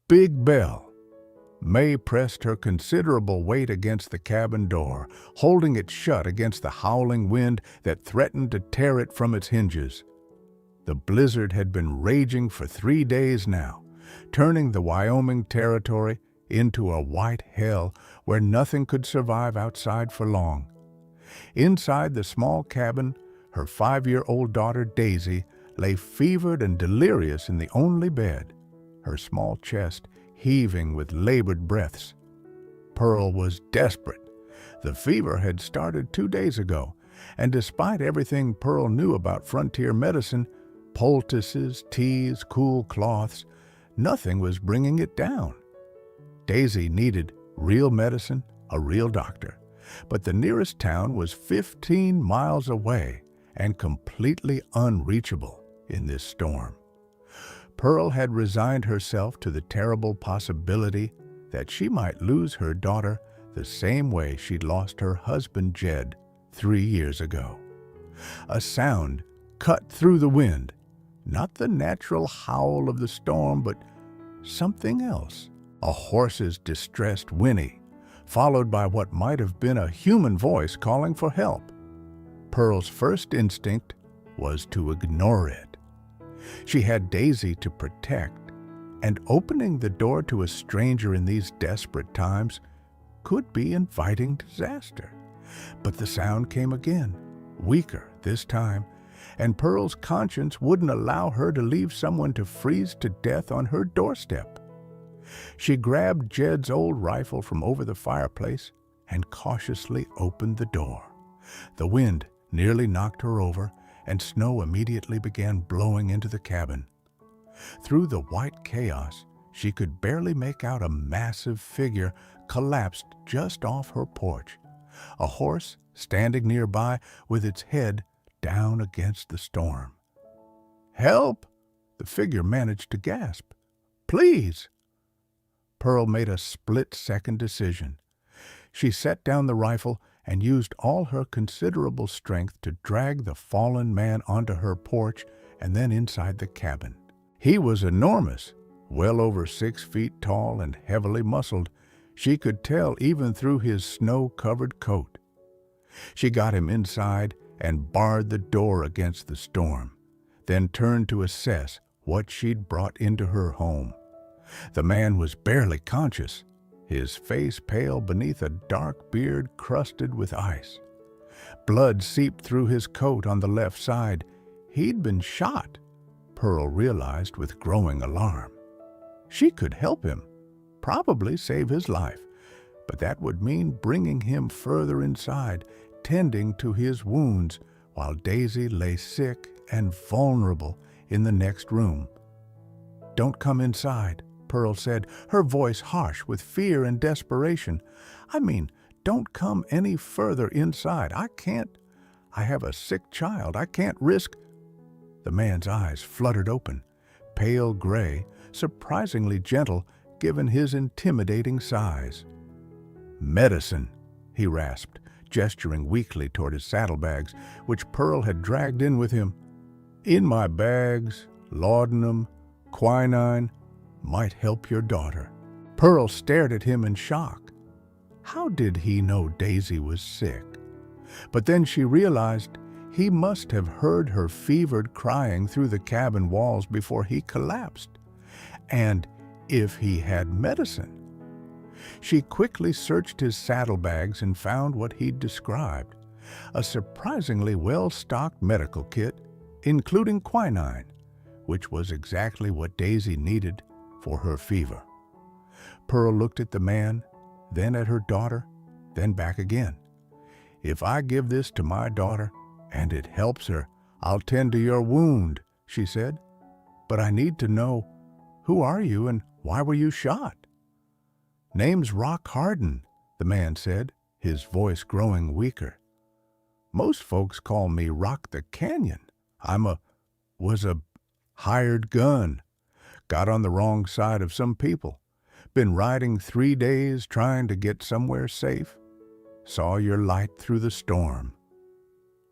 big bell. May pressed her considerable weight against the cabin door, holding it shut against the howling wind that threatened to tear it from its hinges. The blizzard had been raging for 3 days now, turning the Wyoming Territory into a white hell where nothing could survive outside for long. Inside the small cabin, her 5-year-old daughter Daisy lay fevered and delirious in the only bed, her small chest heaving with labored breaths. Pearl was desperate. The fever had started 2 days ago, and despite everything Pearl knew about frontier medicine, poultices, teas, cool cloths, nothing was bringing it down. Daisy needed real medicine, a real doctor, but the nearest town was 15 miles away and completely unreachable in this storm. Pearl had resigned herself to the terrible possibility that she might lose her daughter the same way she'd lost her husband Jed 3 years ago. A sound cut through the wind, not the natural howl of the storm, but something else. A horse's distressed whinny, followed by what might have been a human voice calling for help. Pearl's first instinct was to ignore it. She had Daisy to protect, and opening the door to a stranger in these desperate times could be inviting disaster. But the sound came again, weaker this time, and Pearl's conscience wouldn't allow her to leave someone to freeze to death on her doorstep. She grabbed Jed's old rifle from over the fireplace and cautiously opened the door. The wind nearly knocked her over, and snow immediately began blowing into the cabin. Through the white chaos, she could barely make out a massive figure collapsed just off her porch, a horse standing nearby with its head down against the storm. "Help!" the figure managed to gasp. "Please!" Pearl made a split-second decision. She set down the rifle and used all her considerable strength to drag the fallen man onto her porch and then inside the cabin. He was enormous, well over 6 feet tall and heavily muscled. She could tell even through his snow-covered coat. She got him inside and barred the door against the storm, then turned to assess what she'd brought into her home. The man was barely conscious, his face pale beneath a dark beard crusted with ice. Blood seeped through his coat on the left side. He'd been shot, Pearl realized with growing alarm. She could help him, probably save his life, but that would mean bringing him further inside, tending to his wounds, while Daisy lay sick and vulnerable in the next room. "Don't come inside," Pearl said, her voice harsh with fear and desperation. "I mean, don't come any further inside. I have a sick child. I can't risk—" The man's eyes fluttered open, pale gray, surprisingly gentle given his intimidating size. "Medicine," he rasped, gesturing weakly toward his saddlebags, which Pearl had dragged in with him. "In my bags, laudanum, quinine, might help your daughter." Pearl stared at him in shock. How did he know Daisy was sick? But then she realized he must have heard her fevered crying through the cabin walls before he collapsed. And if he had medicine? She quickly searched his saddlebags and found what he'd described, a surprisingly well-stocked medical kit, including quinine, which was exactly what Daisy needed for her fever. Pearl looked at the man, then at her daughter, then back again. "If I give this to my daughter, and it helps her, I'll tend to your wound," she said. "But I need to know, who are you and why were you shot?" "Name's Rock Hardin," the man said, his voice growing weaker. "Most folks call me Rock the Canyon. Was a hired gun. Got on the wrong side of some people. Been riding 3 days trying to get somewhere safe. Saw your light through the storm."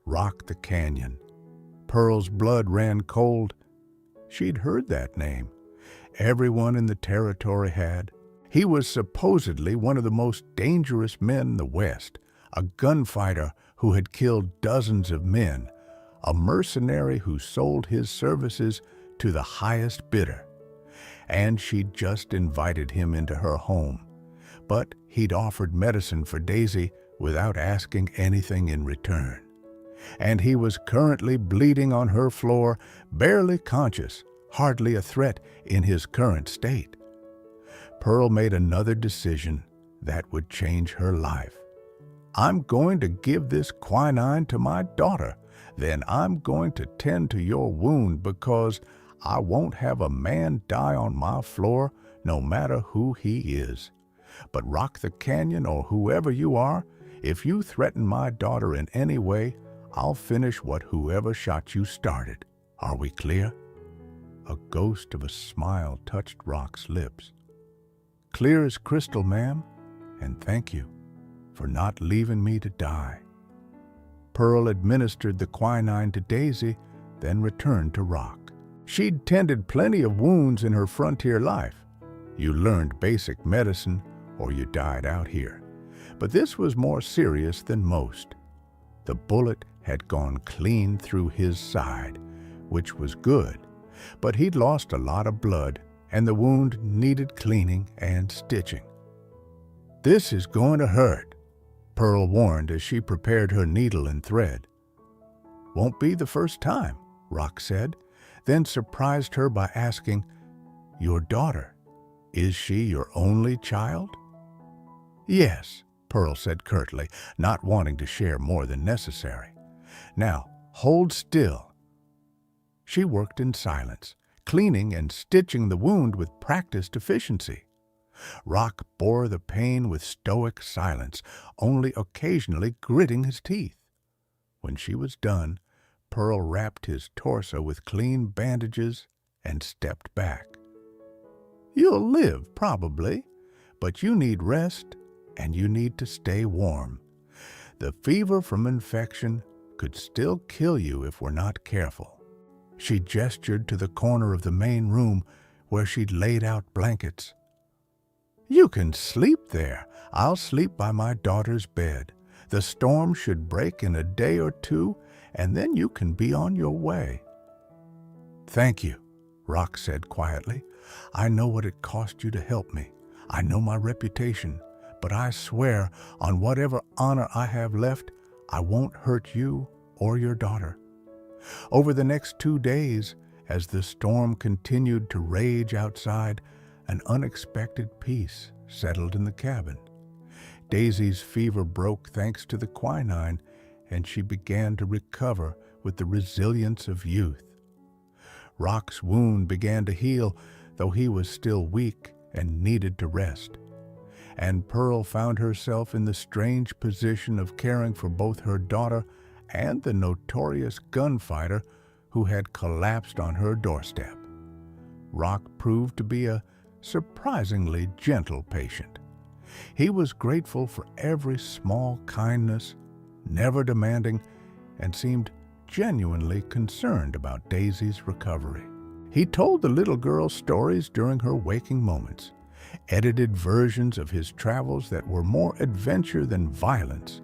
Rock the Canyon. Pearl's blood ran cold. She'd heard that name. everyone in the territory had. He was supposedly one of the most dangerous men in the West, a gunfighter who had killed dozens of men, a mercenary who sold his services to the highest bidder. And she'd just invited him into her home. But he'd offered medicine for Daisy without asking anything in return. And he was currently bleeding on her floor, barely conscious, hardly a threat in his current state. Pearl made another decision that would change her life. I'm going to give this quinine to my daughter. Then I'm going to tend to your wound because I won't have a man die on my floor, no matter who he is. But Rock the Canyon or whoever you are, if you threaten my daughter in any way, I'll finish what whoever shot you started. Are we clear? A ghost of a smile touched Rock's lips. Clear as crystal, ma'am, and thank you for not leaving me to die. Pearl administered the quinine to Daisy, then returned to Rock. She'd tended plenty of wounds in her frontier life. You learned basic medicine or you died out here. But this was more serious than most. The bullet had gone clean through his side, which was good, but he'd lost a lot of blood and the wound needed cleaning and stitching. This is going to hurt, Pearl warned as she prepared her needle and thread. Won't be the first time, Rock said, then surprised her by asking, Your daughter, is she your only child? Yes, Pearl said curtly, not wanting to share more than necessary. Now, hold still. She worked in silence, cleaning and stitching the wound with practiced efficiency. Rock bore the pain with stoic silence, only occasionally gritting his teeth. When she was done, Pearl wrapped his torso with clean bandages and stepped back. You'll live, probably, but you need rest and you need to stay warm. The fever from infection could still kill you if we're not careful. She gestured to the corner of the main room where she'd laid out blankets. You can sleep there. I'll sleep by my daughter's bed. The storm should break in a day or two, and then you can be on your way. Thank you, Rock said quietly. I know what it cost you to help me. I know my reputation, but I swear on whatever honor I have left, I won't hurt you or your daughter. Over the next 2 days, as the storm continued to rage outside, an unexpected peace settled in the cabin. Daisy's fever broke thanks to the quinine, and she began to recover with the resilience of youth. Rock's wound began to heal, though he was still weak and needed to rest. And Pearl found herself in the strange position of caring for both her daughter and the notorious gunfighter who had collapsed on her doorstep. Rock proved to be a surprisingly gentle patient. He was grateful for every small kindness, never demanding, and seemed genuinely concerned about Daisy's recovery. He told the little girl stories during her waking moments, edited versions of his travels that were more adventure than violence,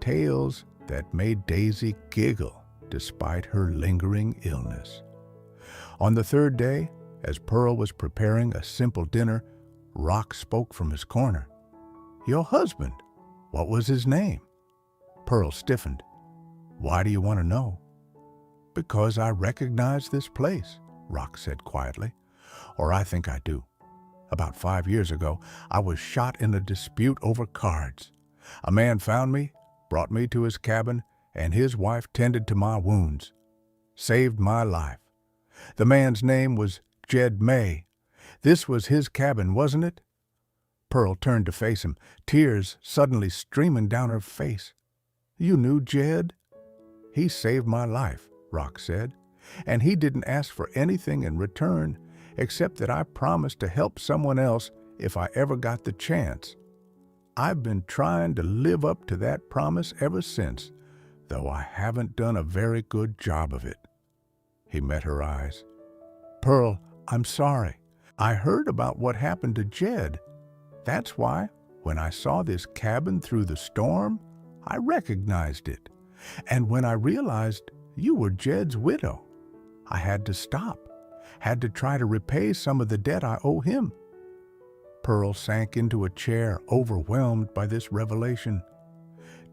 tales that made Daisy giggle despite her lingering illness. On the 3rd day, as Pearl was preparing a simple dinner, Rock spoke from his corner. Your husband, what was his name? Pearl stiffened. Why do you want to know? Because I recognize this place, Rock said quietly. Or I think I do. About 5 years ago, I was shot in a dispute over cards. A man found me, brought me to his cabin, and his wife tended to my wounds. Saved my life. The man's name was Jed May. This was his cabin, wasn't it? Pearl turned to face him, tears suddenly streaming down her face. You knew Jed? He saved my life, Rock said, and he didn't ask for anything in return except that I promised to help someone else if I ever got the chance. I've been trying to live up to that promise ever since, though I haven't done a very good job of it. He met her eyes. Pearl, I'm sorry. I heard about what happened to Jed. That's why, when I saw this cabin through the storm, I recognized it. And when I realized you were Jed's widow, I had to stop, had to try to repay some of the debt I owe him." Pearl sank into a chair, overwhelmed by this revelation.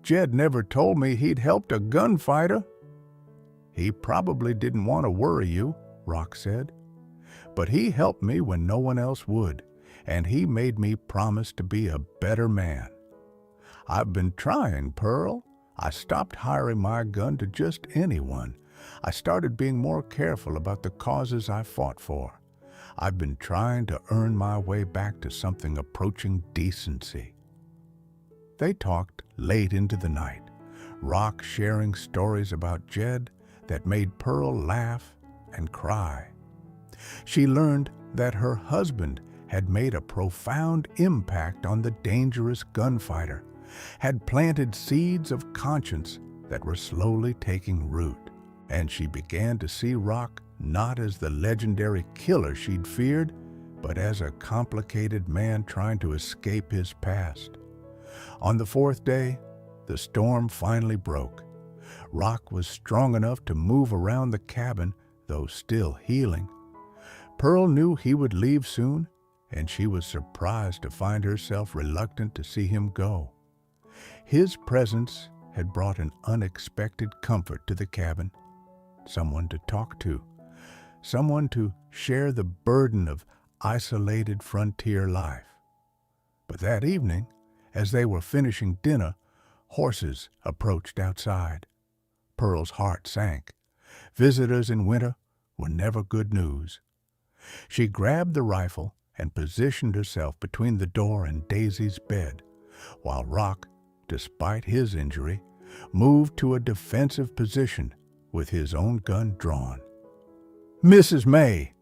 "Jed never told me he'd helped a gunfighter." "He probably didn't want to worry you," Rock said. "But he helped me when no one else would, and he made me promise to be a better man. I've been trying, Pearl. I stopped hiring my gun to just anyone. I started being more careful about the causes I fought for. I've been trying to earn my way back to something approaching decency." They talked late into the night, Rock sharing stories about Jed that made Pearl laugh and cry. She learned that her husband had made a profound impact on the dangerous gunfighter, had planted seeds of conscience that were slowly taking root, and she began to see Rock not as the legendary killer she'd feared, but as a complicated man trying to escape his past. On the fourth day, the storm finally broke. Rock was strong enough to move around the cabin, though still healing. Pearl knew he would leave soon, and she was surprised to find herself reluctant to see him go. His presence had brought an unexpected comfort to the cabin, someone to talk to, someone to share the burden of isolated frontier life. But that evening, as they were finishing dinner, horses approached outside. Pearl's heart sank. Visitors in winter were never good news. She grabbed the rifle and positioned herself between the door and Daisy's bed, while Rock, despite his injury, moved to a defensive position with his own gun drawn. "Mrs. May,"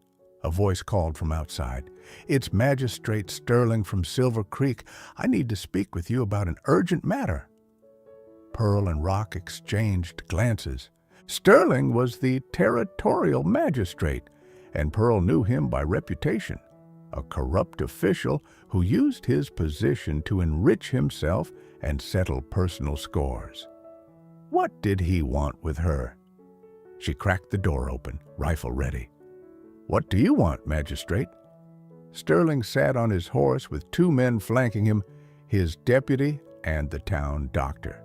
a voice called from outside. "It's Magistrate Sterling from Silver Creek. I need to speak with you about an urgent matter." Pearl and Rock exchanged glances. Sterling was the territorial magistrate, and Pearl knew him by reputation, a corrupt official who used his position to enrich himself and settle personal scores. What did he want with her? She cracked the door open, rifle ready. "What do you want, Magistrate?" Sterling sat on his horse with two men flanking him, his deputy and the town doctor.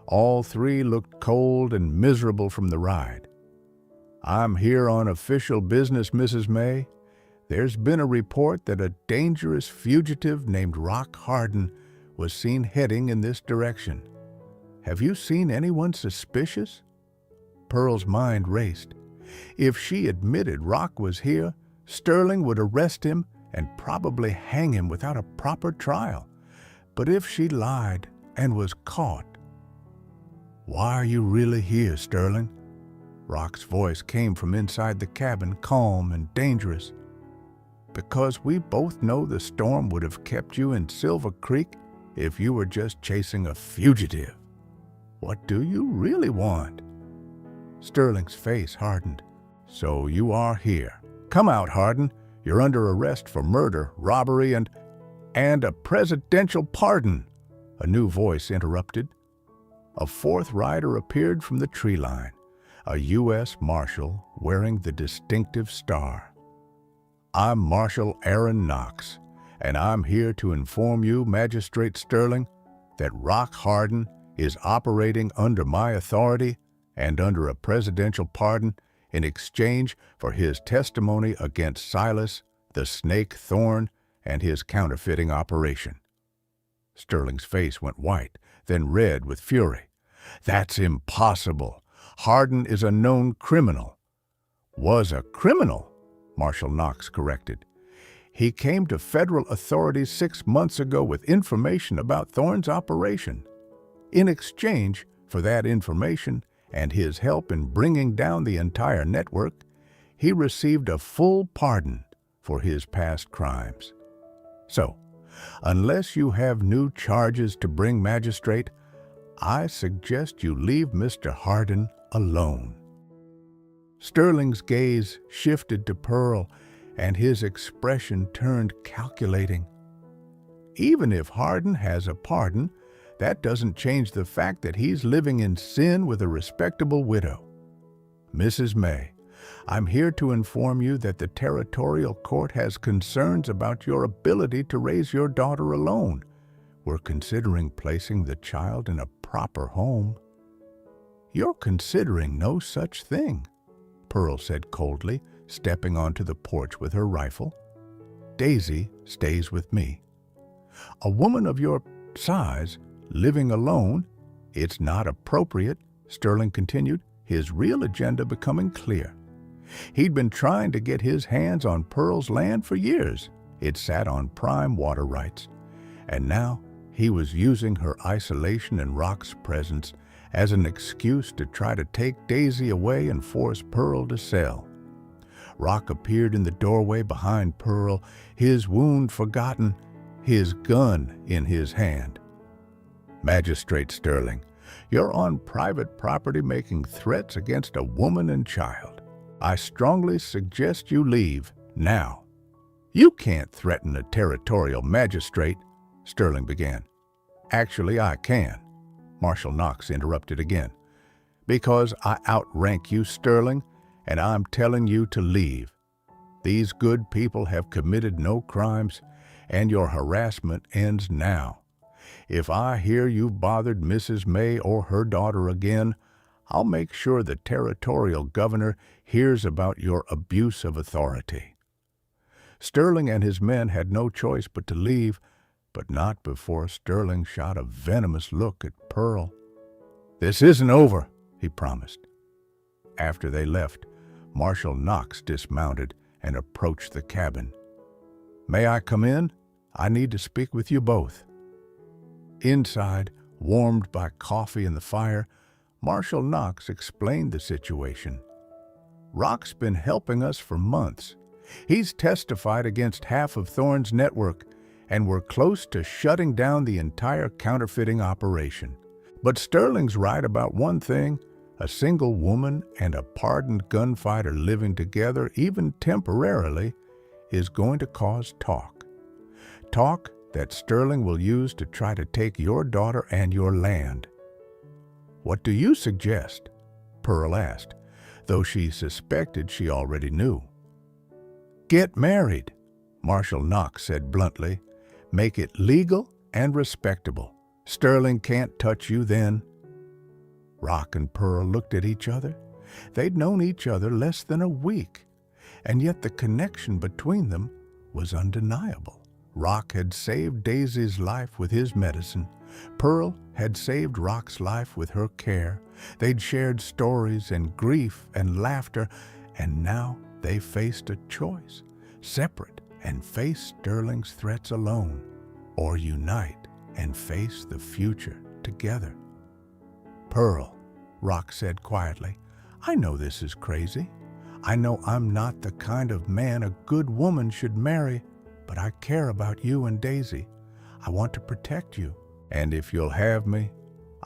All three looked cold and miserable from the ride. "I'm here on official business, Mrs. May. There's been a report that a dangerous fugitive named Rock Harden was seen heading in this direction. Have you seen anyone suspicious?" Pearl's mind raced. If she admitted Rock was here, Sterling would arrest him and probably hang him without a proper trial. But if she lied and was caught— "Why are you really here, Sterling?" Rock's voice came from inside the cabin, calm and dangerous. "Because we both know the storm would have kept you in Silver Creek if you were just chasing a fugitive. What do you really want?" Sterling's face hardened. "So you are here. Come out, Harden. You're under arrest for murder, robbery, and a presidential pardon," a new voice interrupted. A fourth rider appeared from the tree line, a U.S. Marshal wearing the distinctive star. "I'm Marshal Aaron Knox, and I'm here to inform you, Magistrate Sterling, that Rock Harden is operating under my authority and under a presidential pardon in exchange for his testimony against Silas, the Snake Thorn, and his counterfeiting operation." Sterling's face went white, then red with fury. "That's impossible. Harden is a known criminal." "Was a criminal," Marshal Knox corrected. "He came to federal authorities 6 months ago with information about Thorne's operation. In exchange for that information and his help in bringing down the entire network, he received a full pardon for his past crimes. So, unless you have new charges to bring, Magistrate, I suggest you leave Mr. Harden alone." Sterling's gaze shifted to Pearl, and his expression turned calculating. Even if Hardin has a pardon, that doesn't change the fact that he's living in sin with a respectable widow. Mrs. May, I'm here to inform you that the territorial court has concerns about your ability to raise your daughter alone. We're considering placing the child in a proper home. You're considering no such thing, Pearl said coldly, stepping onto the porch with her rifle. Daisy stays with me. A woman of your size, living alone, it's not appropriate, Sterling continued, his real agenda becoming clear. He'd been trying to get his hands on Pearl's land for years. It sat on prime water rights. And now he was using her isolation and Rock's presence as an excuse to try to take Daisy away and force Pearl to sell. Rock appeared in the doorway behind Pearl, his wound forgotten, his gun in his hand. Magistrate Sterling, you're on private property making threats against a woman and child. I strongly suggest you leave now. You can't threaten a territorial magistrate, Sterling began. Actually, I can, Marshal Knox interrupted again. Because I outrank you, Sterling, and I'm telling you to leave. These good people have committed no crimes, and your harassment ends now. If I hear you've bothered Mrs. May or her daughter again, I'll make sure the territorial governor hears about your abuse of authority. Sterling and his men had no choice but to leave, but not before Sterling shot a venomous look at Pearl. This isn't over, he promised. After they left, Marshal Knox dismounted and approached the cabin. May I come in? I need to speak with you both. Inside, warmed by coffee and the fire, Marshal Knox explained the situation. Rock's been helping us for months. He's testified against half of Thorne's network, and we're close to shutting down the entire counterfeiting operation. But Sterling's right about one thing. A single woman and a pardoned gunfighter living together, even temporarily, is going to cause talk. Talk that Sterling will use to try to take your daughter and your land. What do you suggest? Pearl asked, though she suspected she already knew. Get married, Marshal Knox said bluntly. Make it legal and respectable. Sterling can't touch you then. Rock and Pearl looked at each other. They'd known each other less than a week, and yet the connection between them was undeniable. Rock had saved Daisy's life with his medicine. Pearl had saved Rock's life with her care. They'd shared stories and grief and laughter, and now they faced a choice, separate and face Sterling's threats alone, or unite and face the future together. Pearl, Rock said quietly, I know this is crazy. I know I'm not the kind of man a good woman should marry, but I care about you and Daisy. I want to protect you. And if you'll have me,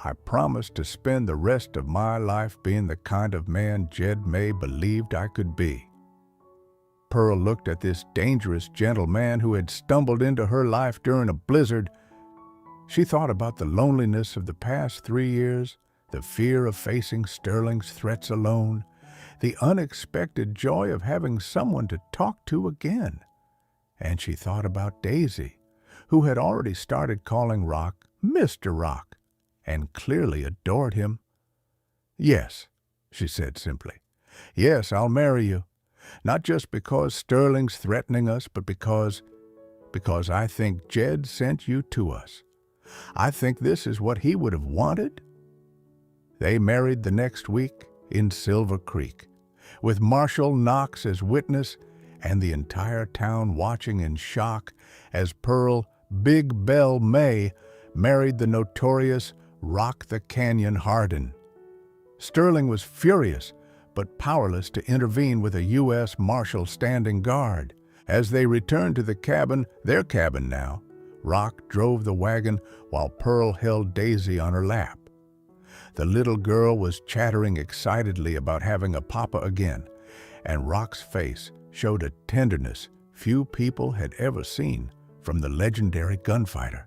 I promise to spend the rest of my life being the kind of man Jed May believed I could be. Pearl looked at this dangerous, gentle man who had stumbled into her life during a blizzard. She thought about the loneliness of the past 3 years, the fear of facing Sterling's threats alone, the unexpected joy of having someone to talk to again. And she thought about Daisy, who had already started calling Rock Mr. Rock, and clearly adored him. Yes, she said simply. Yes, I'll marry you. Not just because Sterling's threatening us, but because I think Jed sent you to us. I think this is what he would have wanted. They married the next week in Silver Creek, with Marshal Knox as witness and the entire town watching in shock as Pearl Big Bell May married the notorious Rock the Canyon Hardin. Sterling was furious, but powerless to intervene with a U.S. Marshal standing guard. As they returned to the cabin, their cabin now, Rock drove the wagon while Pearl held Daisy on her lap. The little girl was chattering excitedly about having a papa again, and Rock's face showed a tenderness few people had ever seen from the legendary gunfighter.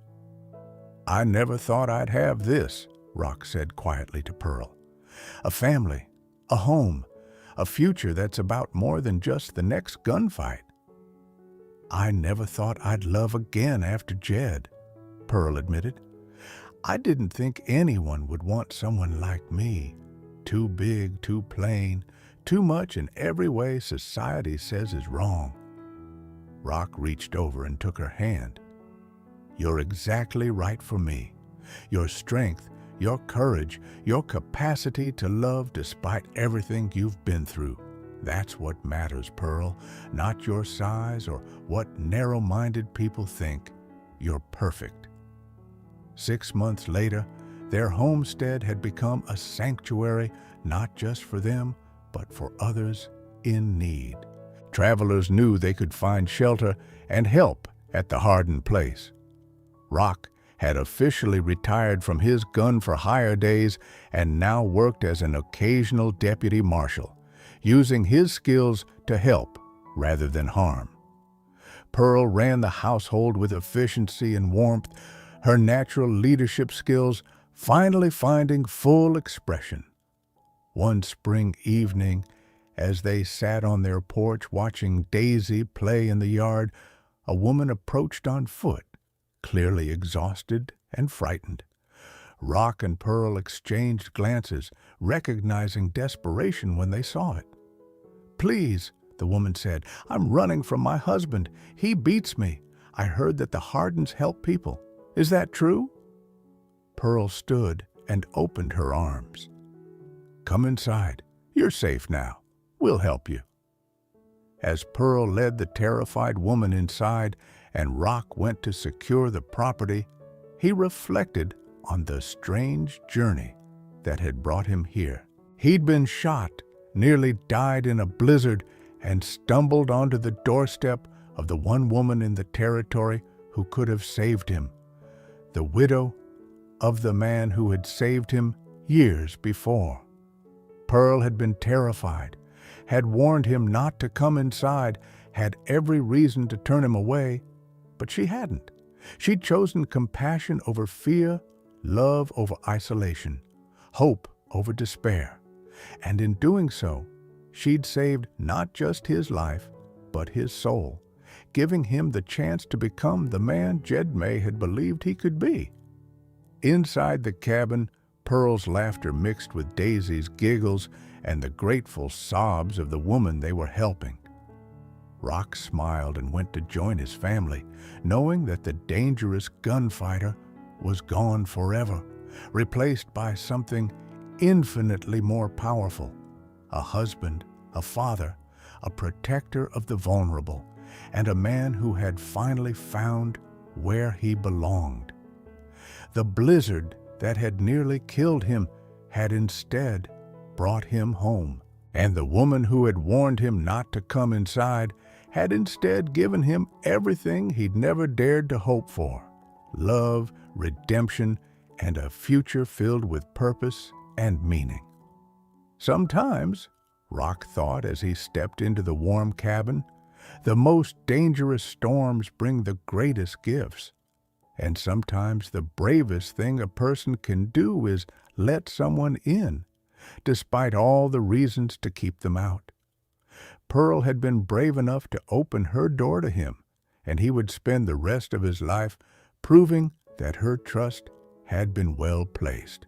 "I never thought I'd have this," Rock said quietly to Pearl. "A family, a home, a future that's about more than just the next gunfight." "I never thought I'd love again after Jed," Pearl admitted. "I didn't think anyone would want someone like me. Too big, too plain, too much in every way society says is wrong." Rock reached over and took her hand. "You're exactly right for me. Your strength, your courage, your capacity to love despite everything you've been through. That's what matters, Pearl, not your size or what narrow-minded people think. You're perfect." 6 months later, their homestead had become a sanctuary not just for them, but for others in need. Travelers knew they could find shelter and help at the hardened place. Rock had officially retired from his gun-for-hire days and now worked as an occasional deputy marshal, using his skills to help rather than harm. Pearl ran the household with efficiency and warmth, her natural leadership skills finally finding full expression. One spring evening, as they sat on their porch watching Daisy play in the yard, a woman approached on foot, clearly exhausted and frightened. Rock and Pearl exchanged glances, recognizing desperation when they saw it. "Please," the woman said, "I'm running from my husband. He beats me. I heard that the Hardens help people. Is that true?" Pearl stood and opened her arms. "Come inside. You're safe now. We'll help you." As Pearl led the terrified woman inside and Rock went to secure the property, he reflected on the strange journey that had brought him here. He'd been shot, nearly died in a blizzard, and stumbled onto the doorstep of the one woman in the territory who could have saved him, the widow of the man who had saved him years before. Pearl had been terrified, had warned him not to come inside, had every reason to turn him away, but she hadn't. She'd chosen compassion over fear, love over isolation, hope over despair. And in doing so, she'd saved not just his life, but his soul, giving him the chance to become the man Jed May had believed he could be. Inside the cabin, Pearl's laughter mixed with Daisy's giggles and the grateful sobs of the woman they were helping. Rock smiled and went to join his family, knowing that the dangerous gunfighter was gone forever, replaced by something infinitely more powerful: a husband, a father, a protector of the vulnerable, and a man who had finally found where he belonged. The blizzard that had nearly killed him had instead brought him home, and the woman who had warned him not to come inside had instead given him everything he'd never dared to hope for: love, redemption, and a future filled with purpose and meaning. Sometimes, Rock thought as he stepped into the warm cabin, the most dangerous storms bring the greatest gifts. And sometimes the bravest thing a person can do is let someone in, despite all the reasons to keep them out. Pearl had been brave enough to open her door to him, and he would spend the rest of his life proving that her trust had been well placed.